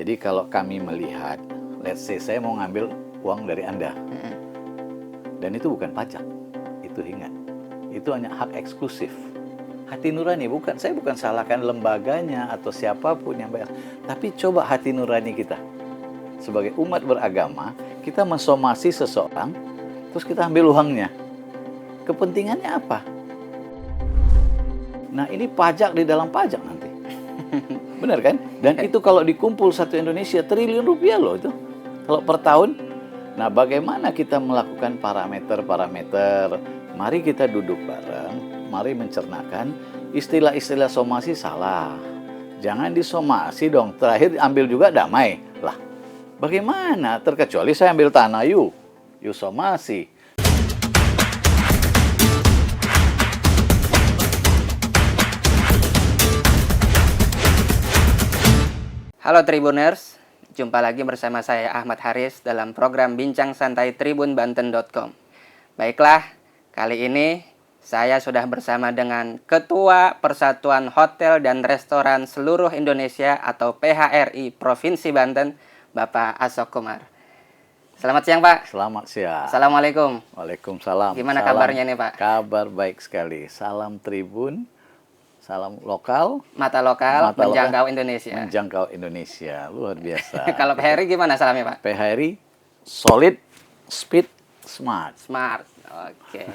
Jadi kalau kami melihat, let's say saya mau ngambil uang dari Anda, dan itu bukan pajak, itu ingat, itu hanya hak eksklusif. Hati nurani, saya bukan salahkan lembaganya atau siapapun yang bayar, tapi coba hati nurani kita. Sebagai umat beragama, kita mensomasi seseorang, terus kita ambil uangnya. Kepentingannya apa? Nah, ini pajak di dalam pajak nanti. Benar kan? Dan itu kalau dikumpul satu Indonesia, triliun rupiah loh itu. Kalau per tahun. Nah, bagaimana kita melakukan parameter-parameter? Mari kita duduk bareng, mari mencernakan istilah-istilah somasi salah. Jangan disomasi dong, terakhir ambil juga damai. Lah, bagaimana? Terkecuali saya ambil tanah, yuk somasi. Halo Tribuners, jumpa lagi bersama saya Ahmad Haris dalam program Bincang Santai tribunbanten.com. Baiklah, kali ini saya sudah bersama dengan Ketua Persatuan Hotel dan Restoran Seluruh Indonesia atau PHRI Provinsi Banten, Bapak Asok Kumar. Selamat siang Pak. Selamat siang. Assalamualaikum. Waalaikumsalam. Gimana kabarnya nih Pak? Kabar baik sekali. Salam Tribun. Salam lokal, mata lokal menjangkau Indonesia. Menjangkau Indonesia, luar biasa. Kalau PHRI gimana salamnya Pak? PHRI, solid, speed, smart. Smart, oke.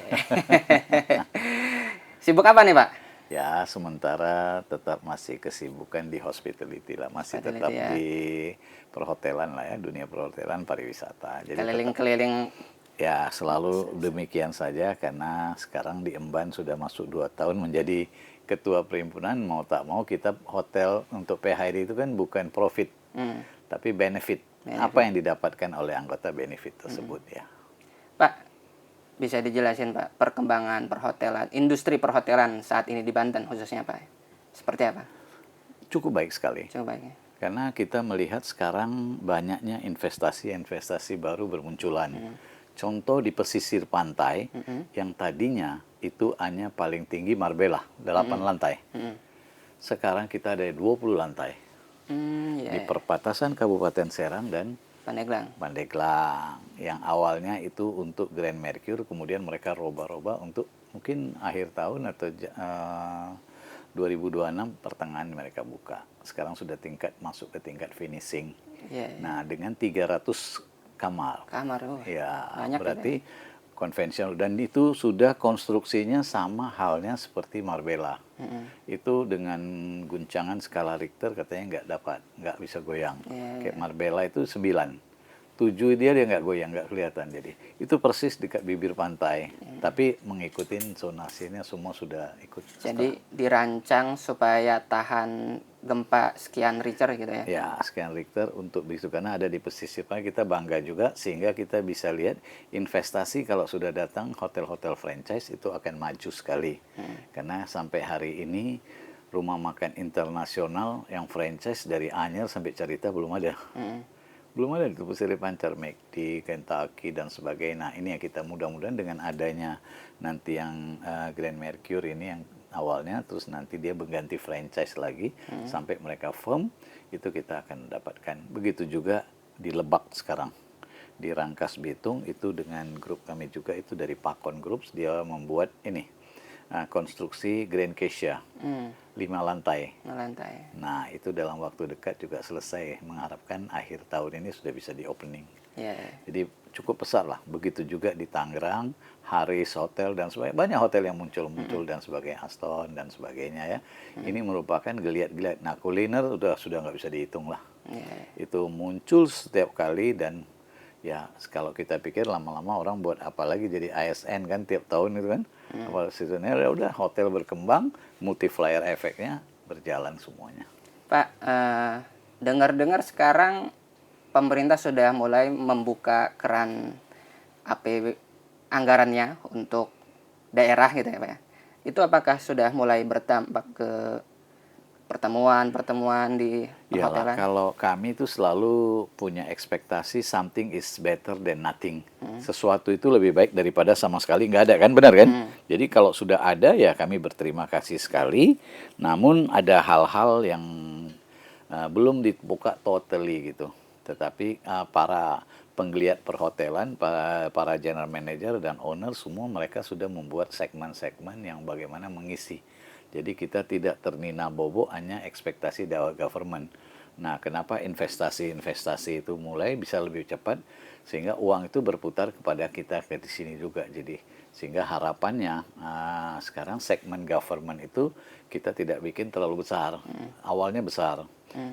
Sibuk apa nih Pak? Ya, sementara tetap masih kesibukan di hospitality lah. Masih tetap ya. di perhotelan lah ya, dunia perhotelan, pariwisata. Jadi keliling-keliling. Ya, selalu demikian saja karena sekarang di Emban sudah masuk 2 tahun menjadi ketua perhimpunan, mau tak mau kita hotel untuk PHRI itu kan bukan profit, tapi benefit. Apa yang didapatkan oleh anggota benefit tersebut ya. Pak, bisa dijelasin Pak perkembangan perhotelan, industri perhotelan saat ini di Banten khususnya Pak? Seperti apa? Cukup baik sekali. Cukup baik ya. Karena kita melihat sekarang banyaknya investasi baru bermunculan. Contoh di pesisir pantai yang tadinya itu hanya paling tinggi Marbella, 8 lantai. Sekarang kita ada 20 lantai. Di perbatasan Kabupaten Serang dan Pandeglang. Yang awalnya itu untuk Grand Mercure, kemudian mereka roba-roba untuk mungkin akhir tahun atau 2026 pertengahan mereka buka. Sekarang sudah masuk ke tingkat finishing. Nah, dengan 300 kamar. Ya, berarti konvensional, dan itu sudah konstruksinya sama halnya seperti Marbella. Itu dengan guncangan skala Richter katanya nggak bisa goyang. Kayak Marbella itu 9. 7 dia nggak goyang, nggak kelihatan. Jadi itu persis dekat bibir pantai. Tapi mengikuti zonasinya semua sudah ikut. Jadi dirancang supaya tahan gempa sekian Richter gitu ya? Ya, sekian Richter untuk begitu, karena ada di pesisir pantai. Kita bangga juga sehingga kita bisa lihat investasi kalau sudah datang hotel-hotel franchise itu akan maju sekali. Karena sampai hari ini rumah makan internasional yang franchise dari Anyer sampai Carita belum ada. Belum ada di pesisir pancar, McD, Kentucky dan sebagainya. Nah, ini yang kita mudah-mudahan dengan adanya nanti yang Grand Mercure ini yang awalnya, terus nanti dia berganti franchise lagi sampai mereka firm, itu kita akan dapatkan. Begitu juga di Lebak sekarang, di Rangkas Bitung itu dengan grup kami juga, itu dari Pakon Groups, dia membuat ini konstruksi Grand Kesia 5 lantai. Nah, itu dalam waktu dekat juga selesai, mengharapkan akhir tahun ini sudah bisa di opening. Jadi cukup besar lah. Begitu juga di Tangerang, Haris Hotel dan sebagainya. Banyak hotel yang muncul dan sebagainya, Aston dan sebagainya ya. Ini merupakan geliat-geliat. Nah, kuliner sudah nggak bisa dihitung lah. Itu muncul setiap kali, dan ya kalau kita pikir lama-lama orang buat apa lagi jadi ASN kan tiap tahun itu kan. Apalagi seasonnya udah hotel berkembang, multiplier efeknya berjalan semuanya. Pak, dengar-dengar sekarang pemerintah sudah mulai membuka keran anggarannya untuk daerah gitu ya Pak ya. Itu apakah sudah mulai berdampak ke pertemuan di perhotelan? Kalau kami itu selalu punya ekspektasi something is better than nothing. Sesuatu itu lebih baik daripada sama sekali nggak ada kan, benar kan? Jadi kalau sudah ada ya kami berterima kasih sekali. Namun ada hal-hal yang belum dibuka totally gitu. Tetapi para penggeliat perhotelan, para general manager dan owner semua mereka sudah membuat segmen-segmen yang bagaimana mengisi. Jadi kita tidak termina bobo hanya ekspektasi dari government. Nah, kenapa investasi itu mulai bisa lebih cepat sehingga uang itu berputar kepada kita di sini juga. Jadi sehingga harapannya sekarang segmen government itu kita tidak bikin terlalu besar. Awalnya besar.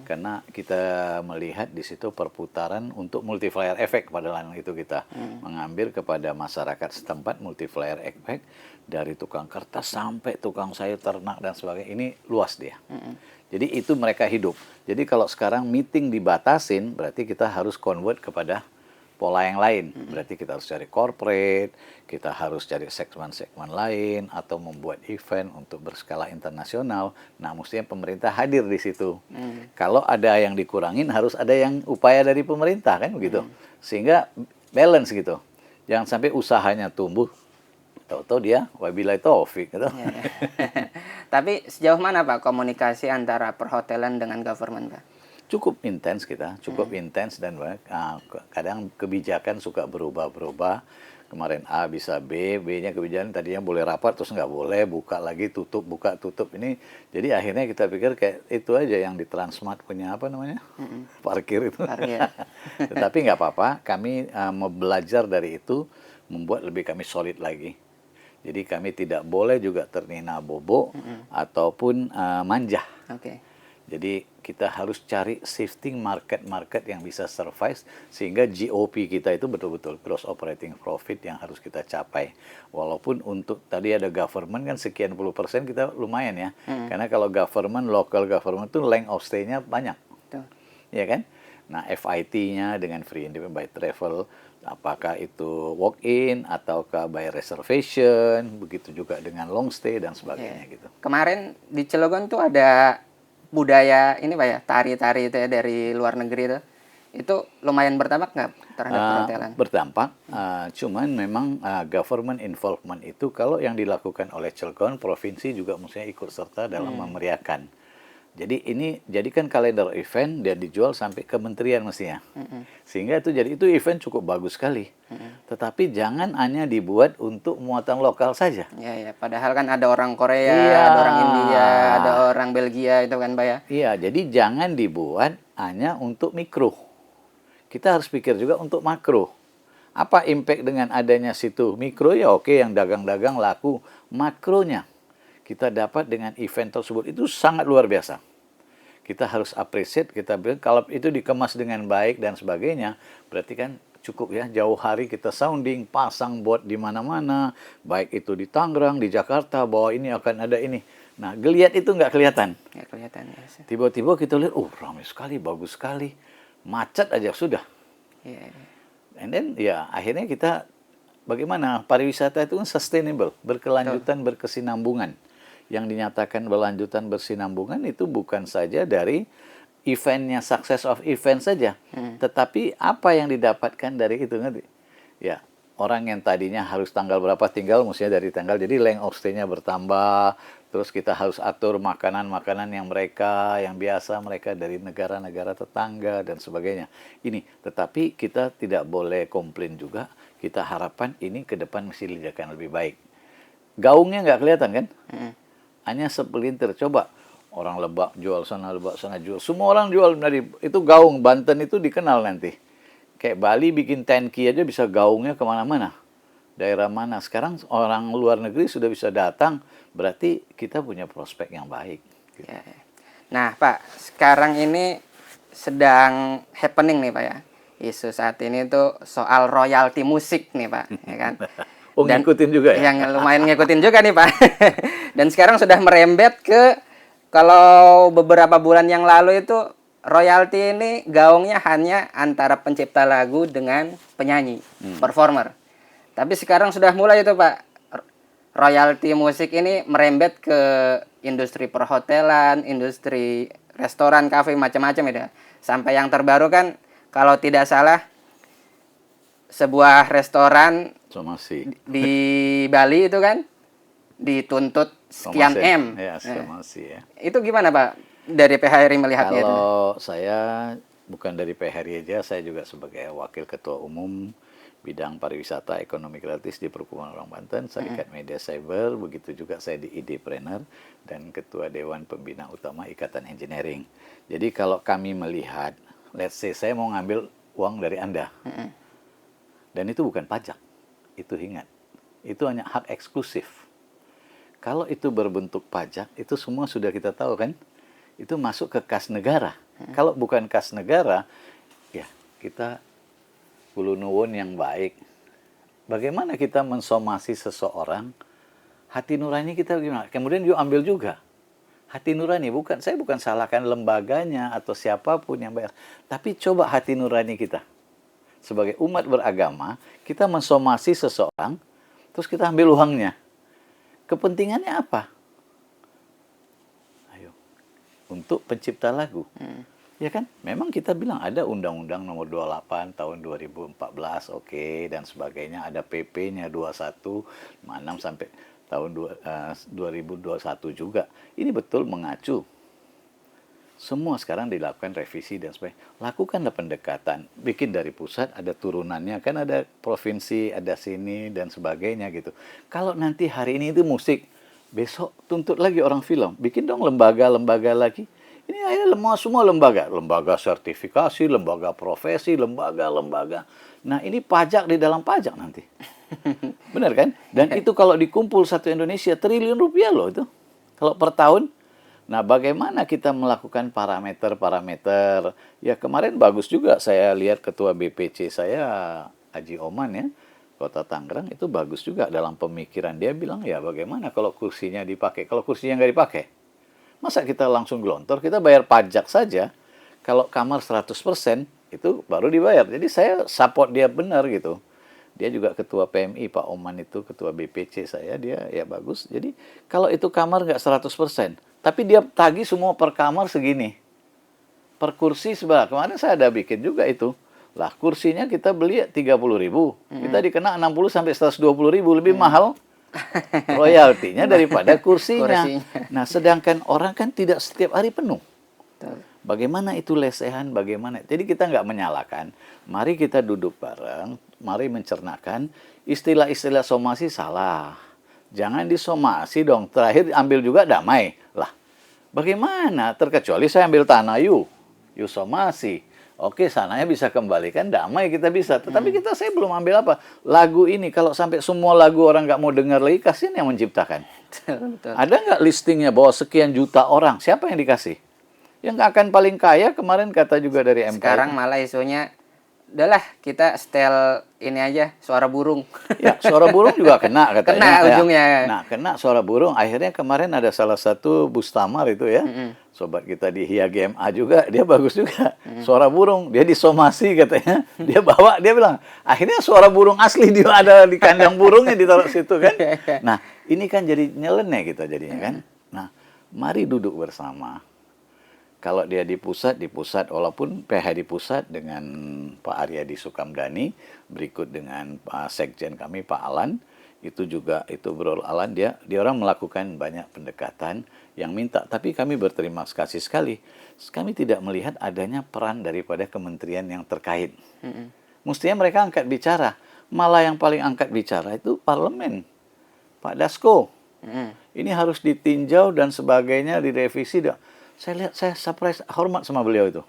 Karena kita melihat di situ perputaran untuk multiplier effect pada lain itu kita mengambil kepada masyarakat setempat multiplier effect dari tukang kertas sampai tukang sayur ternak dan sebagainya, ini luas dia. Jadi itu mereka hidup. Jadi kalau sekarang meeting dibatasin berarti kita harus convert kepada pola yang lain. Berarti kita harus cari corporate, kita harus cari segmen-segmen lain, atau membuat event untuk berskala internasional. Nah, mestinya pemerintah hadir di situ. Kalau ada yang dikurangin, harus ada yang upaya dari pemerintah, kan begitu. Sehingga balance gitu. Jangan sampai usahanya tumbuh, tahu-tahu dia wabillahi taufik gitu. Tapi sejauh mana Pak komunikasi antara perhotelan dengan government, Pak? Cukup intens kita, cukup intens dan kadang kebijakan suka berubah-berubah. Kemarin A bisa B, B-nya kebijakan tadinya boleh rapat terus nggak boleh, buka lagi tutup, buka tutup ini. Jadi akhirnya kita pikir kayak itu aja yang di Transmart punya apa namanya? Parkir itu. Parkir. Tetapi nggak apa-apa, kami mau belajar dari itu, membuat lebih kami solid lagi. Jadi kami tidak boleh juga termina bobo ataupun manja. Oke. Jadi kita harus cari shifting market yang bisa survive sehingga GOP kita itu betul-betul gross operating profit yang harus kita capai. Walaupun untuk tadi ada government kan sekian puluh % kita lumayan ya. Karena kalau government, local government itu length of stay-nya banyak. Tuh. Ya kan? Nah, FIT-nya dengan free independent by travel, apakah itu walk-in ataukah by reservation, begitu juga dengan long stay dan sebagainya gitu. Kemarin di Cilegon tuh ada budaya ini Pak ya, tari-tari itu ya dari luar negeri itu lumayan berdampak nggak terhadap perhotelan? Berdampak, cuman memang government involvement itu kalau yang dilakukan oleh Cilegon, provinsi juga mestinya ikut serta dalam memeriahkan. Jadi ini jadikan kalender event dan dijual sampai kementerian mestinya. Sehingga itu event cukup bagus sekali. Tetapi jangan hanya dibuat untuk muatan lokal saja. Ya, padahal kan ada orang Korea, Iya. ada orang India, ada orang Belgia itu kan Pak ya. Iya, jadi jangan dibuat hanya untuk mikro. Kita harus pikir juga untuk makro. Apa impact dengan adanya situ? Mikro ya oke, yang dagang-dagang laku. Makronya kita dapat dengan event tersebut itu sangat luar biasa. Kita harus appreciate, kita bilang kalau itu dikemas dengan baik dan sebagainya, berarti kan cukup ya, jauh hari kita sounding, pasang board di mana-mana, baik itu di Tangerang, di Jakarta, bahwa ini akan ada ini. Nah, geliat itu nggak kelihatan. Nggak kelihatan ya. Tiba-tiba kita lihat, ramai sekali, bagus sekali, macet aja sudah. Iya. And then ya akhirnya kita bagaimana pariwisata itu kan sustainable, berkelanjutan, berkesinambungan. Yang dinyatakan berlanjutan bersinambungan itu bukan saja dari eventnya, success of event saja, tetapi apa yang didapatkan dari itu, ngerti? Ya, orang yang tadinya harus tanggal berapa tinggal, mestinya dari tanggal, jadi length of stay-nya bertambah, terus kita harus atur makanan-makanan yang biasa mereka dari negara-negara tetangga dan sebagainya. Ini, tetapi kita tidak boleh komplain juga, kita harapkan ini ke depan mesti dilakukan lebih baik. Gaungnya nggak kelihatan kan? Hanya sepelintir. Coba orang Lebak jual sana, Lebak sana jual. Semua orang jual dari itu gaung. Banten itu dikenal nanti. Kayak Bali bikin 10K aja bisa gaungnya kemana-mana. Daerah mana. Sekarang orang luar negeri sudah bisa datang. Berarti kita punya prospek yang baik. Gitu. Ya. Nah Pak, sekarang ini sedang happening nih Pak ya. Isu saat ini tuh soal royalti musik nih Pak. Ya kan? Dan ngikutin juga ya? Yang lumayan ngikutin juga nih Pak. Dan sekarang sudah merembet ke, kalau beberapa bulan yang lalu itu royalti ini gaungnya hanya antara pencipta lagu dengan penyanyi, performer. Tapi sekarang sudah mulai itu Pak, royalti musik ini merembet ke industri perhotelan, industri restoran, kafe, macam-macam ya. Sampai yang terbaru kan kalau tidak salah sebuah restoran Somasi. di Bali itu kan dituntut sekian Somasi. M. Ya, Somasi ya. Itu gimana Pak dari PHRI melihatnya itu? Kalau saya bukan dari PHRI aja, saya juga sebagai Wakil Ketua Umum Bidang Pariwisata Ekonomi Kreatif di Perkumpulan Orang Banten, Serikat Media Cyber, begitu juga saya di Idepreneur dan Ketua Dewan Pembina Utama Ikatan Engineering. Jadi kalau kami melihat, let's say saya mau ngambil uang dari Anda, dan itu bukan pajak, itu ingat, itu hanya hak eksklusif. Kalau itu berbentuk pajak, itu semua sudah kita tahu kan, itu masuk ke kas negara. Kalau bukan kas negara, ya kita kulo nuwun yang baik. Bagaimana kita mensomasi seseorang, hati nurani kita gimana? Kemudian yuk ambil juga. Hati nurani, saya bukan salahkan lembaganya atau siapapun yang bayar. Tapi coba hati nurani kita. Sebagai umat beragama, kita mensomasi seseorang, terus kita ambil uangnya. Kepentingannya apa? Ayo, untuk pencipta lagu. Ya kan? Memang kita bilang ada Undang-Undang Nomor 28 Tahun 2014, oke, dan sebagainya. Ada PP-nya 21, 56 sampai tahun 2021 juga. Ini betul mengacu. Semua sekarang dilakukan revisi dan sebagainya. Lakukanlah pendekatan. Bikin dari pusat, ada turunannya. Kan ada provinsi, ada sini, dan sebagainya gitu. Kalau nanti hari ini itu musik, besok tuntut lagi orang film. Bikin dong lembaga-lembaga lagi. Ini akhirnya semua lembaga. Lembaga sertifikasi, lembaga profesi, lembaga-lembaga. Nah ini pajak di dalam pajak nanti. Benar kan? Dan itu kalau dikumpul satu Indonesia, triliun rupiah loh itu. Kalau per tahun. Nah, bagaimana kita melakukan parameter-parameter? Ya, kemarin bagus juga saya lihat Ketua BPC saya, Haji Oman ya, Kota Tangerang, itu bagus juga dalam pemikiran. Dia bilang, ya bagaimana kalau kursinya dipakai? Kalau kursinya nggak dipakai, masa kita langsung gelontor? Kita bayar pajak saja. Kalau kamar 100%, itu baru dibayar. Jadi saya support dia benar gitu. Dia juga ketua PMI, Pak Oman itu ketua BPC saya, dia ya bagus. Jadi kalau itu kamar nggak 100%, tapi dia tagih semua per kamar segini. Per kursi sebelah. Kemarin saya ada bikin juga itu. Lah kursinya kita beli 30.000, kita dikena 60 sampai 120.000, lebih mahal royaltinya daripada kursinya. Nah, sedangkan orang kan tidak setiap hari penuh. Bagaimana itu lesehan, bagaimana. Jadi kita nggak menyalahkan. Mari kita duduk bareng, mari mencernakan istilah-istilah somasi salah. Jangan disomasi dong. Terakhir ambil juga damai. Lah, bagaimana? Terkecuali saya ambil tanah you somasi. Oke, sananya bisa kembalikan, damai kita bisa. Tetapi saya belum ambil apa. Lagu ini, kalau sampai semua lagu orang nggak mau dengar lagi, kasihan yang menciptakan. Betul. Ada nggak listingnya bahwa sekian juta orang? Siapa yang dikasih? Yang akan paling kaya kemarin kata juga dari MK. Sekarang malah isunya, udahlah kita setel ini aja, suara burung. Ya, suara burung juga kena katanya. Kena ujungnya. Nah, kena suara burung. Akhirnya kemarin ada salah satu Bustamar itu ya, sobat kita di Hia GMA juga, dia bagus juga. Suara burung, dia disomasi katanya. Dia bawa, dia bilang, akhirnya suara burung asli dia ada di kandang burungnya ditaruh situ kan. Nah, ini kan jadi nyeleneh kita jadinya kan. Nah, mari duduk bersama. Kalau dia di pusat, walaupun PH di pusat dengan Pak Aryadi Sukamdhani, berikut dengan Pak Sekjen kami, Pak Alan, itu juga, itu Bro Alan, dia orang melakukan banyak pendekatan yang minta. Tapi kami berterima kasih sekali, kami tidak melihat adanya peran daripada kementerian yang terkait. Mestinya mereka angkat bicara, malah yang paling angkat bicara itu parlemen, Pak Dasko. Ini harus ditinjau dan sebagainya, direvisi. Saya lihat, saya surprise, hormat sama beliau itu.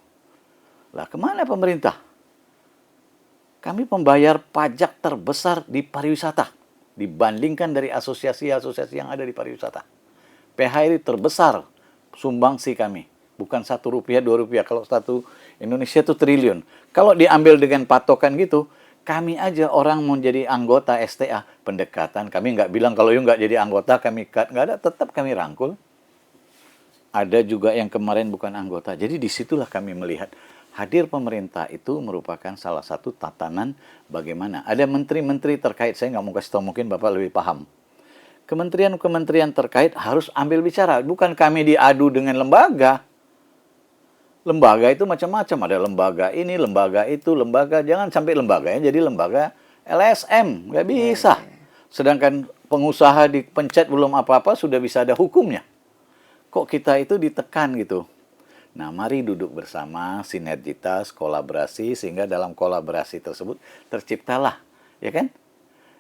Lah, kemana pemerintah? Kami pembayar pajak terbesar di pariwisata dibandingkan dari asosiasi-asosiasi yang ada di pariwisata. PHRI terbesar sumbangsi kami. Bukan 1 rupiah, 2 rupiah. Kalau satu Indonesia itu triliun. Kalau diambil dengan patokan gitu, kami aja orang mau jadi anggota STA. Pendekatan, kami nggak bilang kalau you nggak jadi anggota, kami cut. Nggak ada, tetap kami rangkul. Ada juga yang kemarin bukan anggota. Jadi disitulah kami melihat hadir pemerintah itu merupakan salah satu tatanan bagaimana. Ada menteri-menteri terkait, saya nggak mau kasih tahu, mungkin Bapak lebih paham. Kementerian-kementerian terkait harus ambil bicara. Bukan kami diadu dengan lembaga. Lembaga itu macam-macam. Ada lembaga ini, lembaga itu, lembaga. Jangan sampai lembaganya jadi lembaga LSM. Nggak bisa. Sedangkan pengusaha dipencet belum apa-apa, sudah bisa ada hukumnya. Kok kita itu ditekan gitu. Nah, mari duduk bersama, sinergitas, kolaborasi, sehingga dalam kolaborasi tersebut terciptalah, ya kan?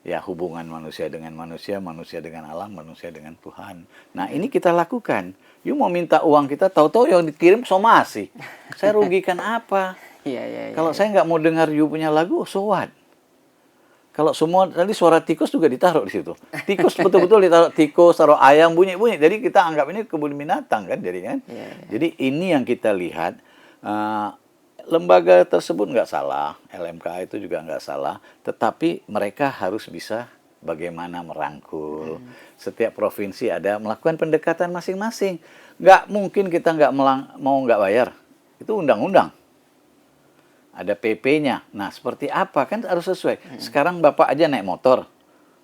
Ya, hubungan manusia dengan manusia, manusia dengan alam, manusia dengan Tuhan. Nah, ini kita lakukan. You mau minta uang kita, tahu-tahu yang dikirim somasi. Saya rugikan apa? Iya, iya, iya. Kalau saya nggak mau dengar you punya lagu, so what? Kalau semua tadi suara tikus juga ditaruh di situ. Tikus betul-betul ditaruh, tikus, taruh ayam, bunyi-bunyi. Jadi kita anggap ini kebun binatang kan, jadi kan. Iya, iya. Jadi ini yang kita lihat. Lembaga tersebut nggak salah, LMK itu juga nggak salah, tetapi mereka harus bisa bagaimana merangkul. Setiap provinsi ada melakukan pendekatan masing-masing. Nggak mungkin kita mau nggak bayar. Itu undang-undang. Ada PP-nya. Nah, seperti apa? Kan harus sesuai. Sekarang Bapak aja naik motor.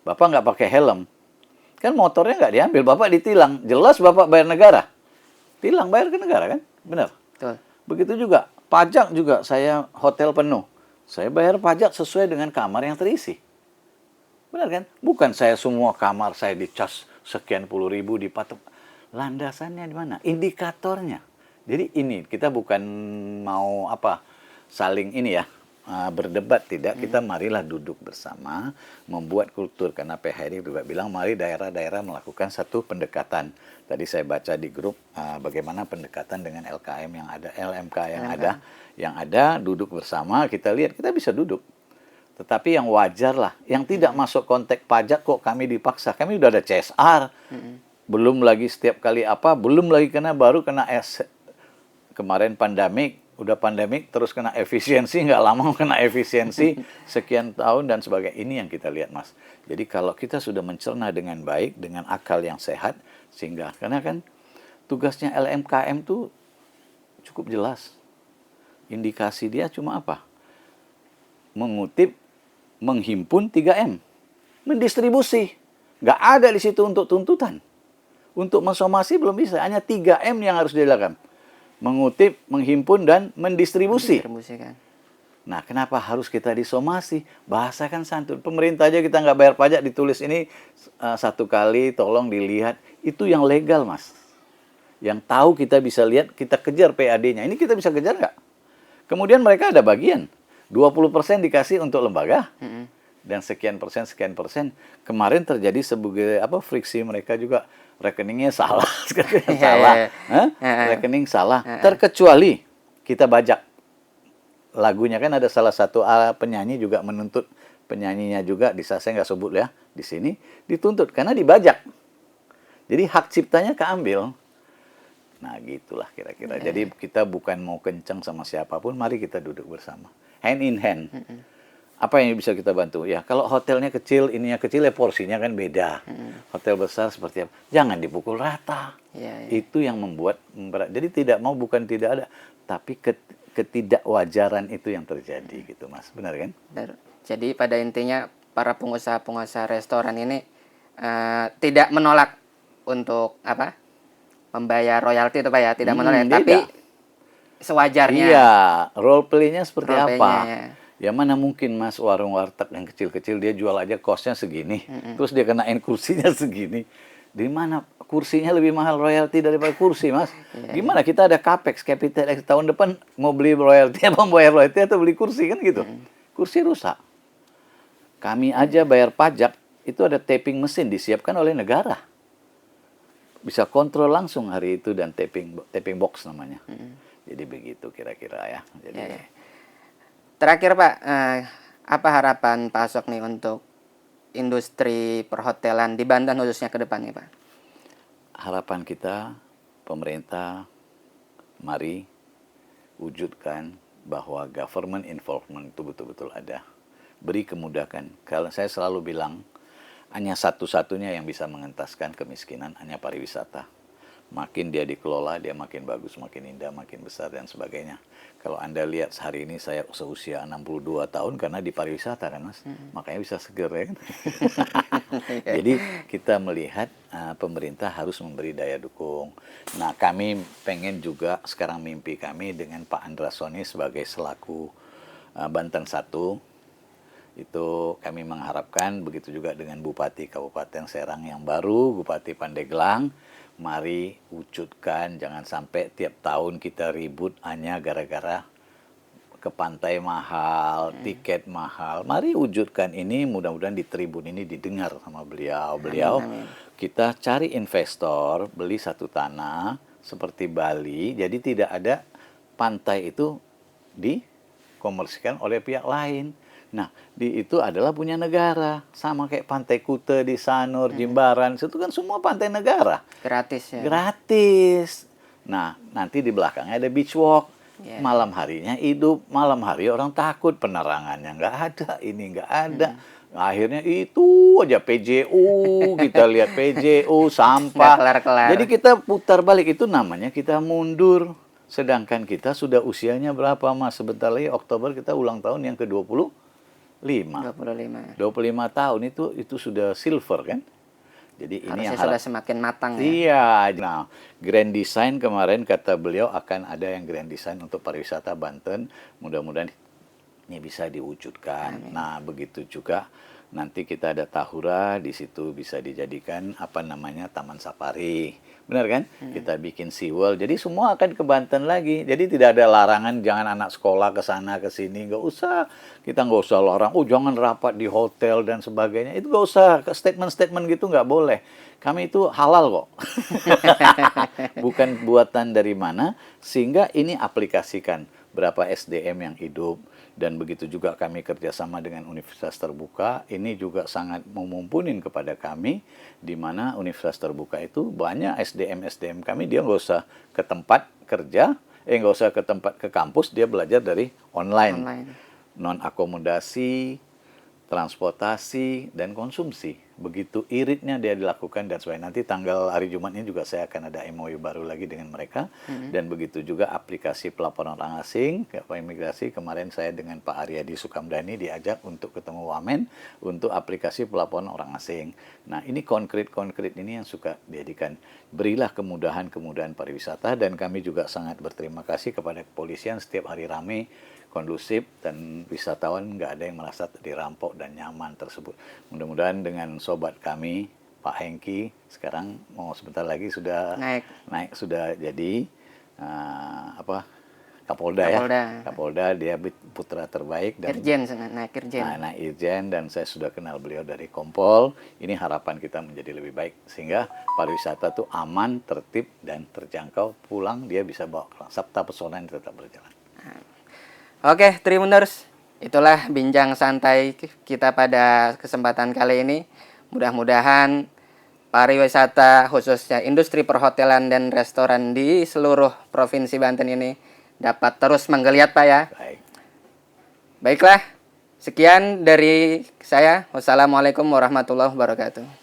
Bapak nggak pakai helm. Kan motornya nggak diambil, Bapak ditilang. Jelas Bapak bayar negara. Tilang bayar ke negara kan? Benar. Betul. Begitu juga. Pajak juga, saya hotel penuh. Saya bayar pajak sesuai dengan kamar yang terisi. Benar kan? Bukan saya semua kamar saya dicas sekian puluh ribu dipatok. Landasannya di mana? Indikatornya. Jadi ini, kita bukan mau saling ini ya, berdebat, tidak. Kita marilah duduk bersama, membuat kultur. Karena PHRI juga bilang, mari daerah-daerah melakukan satu pendekatan. Tadi saya baca di grup bagaimana pendekatan dengan LKM yang ada, LMK yang ada duduk bersama, kita lihat kita bisa duduk. Tetapi yang wajar lah, yang tidak masuk konteks pajak kok kami dipaksa. Kami udah ada CSR, belum lagi setiap kali belum lagi baru kena kemarin udah pandemik terus kena efisiensi, nggak lama kena efisiensi sekian tahun dan sebagainya. Ini yang kita lihat, Mas. Jadi kalau kita sudah mencerna dengan baik, dengan akal yang sehat, sehingga karena kan tugasnya LMKM tuh cukup jelas. Indikasi dia cuma apa? Mengutip, menghimpun 3M. Mendistribusi. Nggak ada di situ untuk tuntutan. Untuk mensomasi belum bisa. Hanya 3M yang harus dilakukan. Mengutip, menghimpun, dan mendistribusi. Distribusikan. Nah, kenapa harus kita disomasi? Bahasa kan santun. Pemerintah aja kita nggak bayar pajak, ditulis ini satu kali, tolong dilihat. Itu yang legal, Mas. Yang tahu kita bisa lihat, kita kejar PAD-nya. Ini kita bisa kejar nggak? Kemudian mereka ada bagian. 20% dikasih untuk lembaga. Dan sekian persen. Kemarin terjadi sebagai friksi mereka juga. Rekeningnya salah. Rekening salah. Terkecuali kita bajak. Lagunya kan ada salah satu penyanyi juga menuntut penyanyinya juga, saya nggak sebut ya di sini, dituntut karena dibajak. Jadi hak ciptanya keambil. Nah, gitulah kira-kira. Jadi kita bukan mau kencang sama siapapun, mari kita duduk bersama. Hand in hand. Apa yang bisa kita bantu? Ya, kalau hotelnya kecil, ininya kecil, ya porsinya kan beda. Hotel besar seperti apa? Jangan dipukul rata. Itu yang membuat berat. Jadi bukan tidak ada, tapi ketidakwajaran itu yang terjadi gitu, Mas. Benar kan? Benar. Jadi pada intinya para pengusaha-pengusaha restoran ini tidak menolak untuk membayar royalti itu Pak ya, tidak menolak, tapi sewajarnya. Iya, role play-nya seperti role apa? Ya. Ya mana mungkin, Mas, warung warteg yang kecil-kecil dia jual aja kosnya segini, terus dia kenain kursinya segini. Di mana kursinya lebih mahal royalti daripada kursi, Mas? Gimana kita ada capex, capital tahun depan mau beli royalti apa mau bayar royalti atau beli kursi kan gitu? Kursi rusak. Kami aja bayar pajak itu ada taping mesin disiapkan oleh negara. Bisa kontrol langsung hari itu dan taping box namanya. Jadi begitu kira-kira ya. Jadi terakhir Pak, apa harapan Pak Ashok nih untuk industri perhotelan di Banten khususnya ke depannya Pak? Harapan kita, pemerintah, mari wujudkan bahwa government involvement itu betul-betul ada. Beri kemudahan. Kalau saya selalu bilang, hanya satu-satunya yang bisa mengentaskan kemiskinan hanya pariwisata. Makin dia dikelola, dia makin bagus, makin indah, makin besar, dan sebagainya. Kalau Anda lihat hari ini saya seusia 62 tahun karena di pariwisata kan, Mas. Makanya bisa seger ya kan. Jadi kita melihat pemerintah harus memberi daya dukung. Nah, kami pengen juga sekarang mimpi kami dengan Pak Andra Soni sebagai selaku Banten 1. Itu kami mengharapkan begitu juga dengan Bupati Kabupaten Serang yang baru, Bupati Pandeglang. mari wujudkan, jangan sampai tiap tahun kita ribut hanya gara-gara ke pantai mahal, tiket mahal. Mari wujudkan ini, mudah-mudahan di Tribun ini didengar sama beliau. Beliau, Amin. kita cari investor, beli satu tanah seperti Bali, jadi tidak ada pantai itu dikomersikan oleh pihak lain. Nah, itu adalah punya negara. Sama kayak Pantai Kute di Sanur, Jimbaran, itu kan semua pantai negara. Gratis ya. Gratis. Nah, nanti di belakangnya ada beach walk. Yeah. Malam harinya hidup, malam hari orang takut, penerangannya nggak ada, ini nggak ada. Akhirnya itu aja PJU, kita lihat PJU, sampah. Nggak kelar-kelar. Jadi kita putar balik, itu namanya kita mundur. Sedangkan kita sudah usianya berapa, Mas? Sebentar lagi Oktober kita ulang tahun yang ke-25. 25. 25 tahun itu sudah silver kan? Jadi ini Harusnya yang sudah semakin matang ya. Iya. Nah, grand design kemarin kata beliau akan ada yang grand design untuk pariwisata Banten. Mudah-mudahan ini bisa diwujudkan. Amin. Nah, begitu juga nanti kita ada Tahura, di situ bisa dijadikan taman safari. Benar kan? Kita bikin SeaWorld. Jadi semua akan ke Banten lagi. Jadi tidak ada larangan jangan anak sekolah ke sana ke sini, nggak usah. Kita nggak usah larang, jangan rapat di hotel dan sebagainya. Itu nggak usah, statement-statement gitu nggak boleh. Kami itu halal kok. Bukan buatan dari mana, sehingga ini aplikasikan berapa SDM yang hidup. Dan begitu juga kami kerjasama dengan Universitas Terbuka, ini juga sangat memumpunin kepada kami, di mana Universitas Terbuka itu banyak SDM kami, dia nggak usah ke tempat kerja, nggak usah ke tempat ke kampus, dia belajar dari online. Non akomodasi, transportasi, dan konsumsi. Begitu iritnya dia dilakukan dan sebagainya. Nanti tanggal hari Jumat ini juga saya akan ada MOU baru lagi dengan mereka. Dan begitu juga aplikasi pelaporan orang asing, Pak Imigrasi. Kemarin saya dengan Pak Aryadi Sukamdhani diajak untuk ketemu Wamen untuk aplikasi pelaporan orang asing. Nah, ini konkret-konkret ini yang suka dijadikan. Berilah kemudahan-kemudahan pariwisata, dan kami juga sangat berterima kasih kepada kepolisian, setiap hari ramai, kondusif, dan wisatawan nggak ada yang merasa dirampok dan nyaman tersebut. Mudah-mudahan dengan sobat kami, Pak Hengki, sekarang mau sebentar lagi sudah naik sudah jadi Kapolda ya. Kapolda, dia putra terbaik dan naik Irjen, dan saya sudah kenal beliau dari Kompol. Ini harapan kita menjadi lebih baik sehingga pariwisata itu aman, tertib, dan terjangkau. Pulang dia bisa bawa Sabta Pesona yang tetap berjalan. Oke, Tribuners, itulah bincang santai kita pada kesempatan kali ini. Mudah-mudahan pariwisata, khususnya industri perhotelan dan restoran di seluruh Provinsi Banten ini dapat terus menggeliat, Pak ya. Baiklah, sekian dari saya. Wassalamualaikum warahmatullahi wabarakatuh.